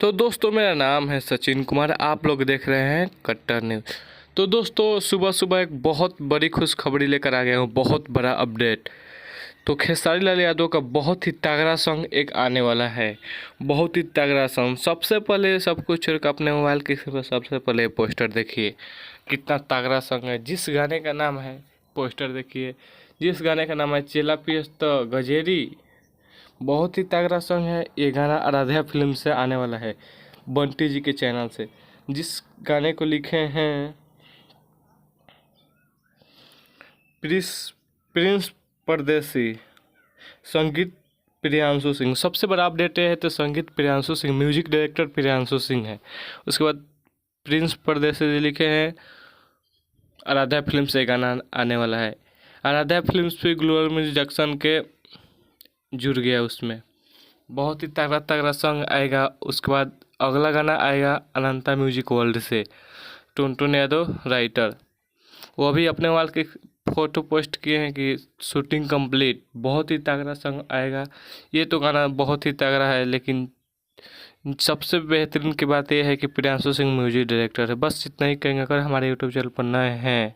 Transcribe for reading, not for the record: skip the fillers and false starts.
तो दोस्तों मेरा नाम है सचिन कुमार। आप लोग देख रहे हैं कट्टर न्यूज़। तो दोस्तों सुबह सुबह एक बहुत बड़ी खुशखबरी लेकर आ गया हूँ, बहुत बड़ा अपडेट। तो खेसारी लाल यादव का बहुत ही तगड़ा सॉन्ग एक आने वाला है, बहुत ही तगड़ा सॉन्ग। सबसे पहले सब कुछ छोड़ कर अपने मोबाइल के स्क्रीन पर सबसे पहले पोस्टर देखिए, कितना तगड़ा सॉन्ग है। जिस गाने का नाम है, पोस्टर देखिए, जिस गाने का नाम है चेला पियस तो गजेरी, बहुत ही तगड़ा सॉन्ग है। ये गाना आराध्या फिल्म से आने वाला है, बंटी जी के चैनल से। जिस गाने को लिखे हैं प्रिंस प्रिंस परदेसी, संगीत प्रियांशु सिंह। सबसे बड़ा अपडेट ये है तो संगीत प्रियांशु सिंह, म्यूजिक डायरेक्टर प्रियांशु सिंह है। उसके बाद प्रिंस परदेसी जी लिखे हैं, आराध्या फिल्म से गाना आने वाला है। आराध्या फिल्म पे ग्लोबल म्यूजिक जंक्शन के जुड़ गया उसमें, बहुत ही तगड़ा तगड़ा सॉन्ग आएगा। उसके बाद अगला गाना आएगा अनंता म्यूजिक वर्ल्ड से, टुनटुन यादव राइटर। वो भी अपने वाल के फोटो पोस्ट किए हैं कि शूटिंग कंप्लीट, बहुत ही तगड़ा सॉन्ग आएगा। ये तो गाना बहुत ही तगड़ा है, लेकिन सबसे बेहतरीन की बात यह है कि प्रियांशु सिंह म्यूजिक डायरेक्टर है। बस इतना ही कहेंगे। अगर हमारे यूट्यूब चैनल पर नए हैं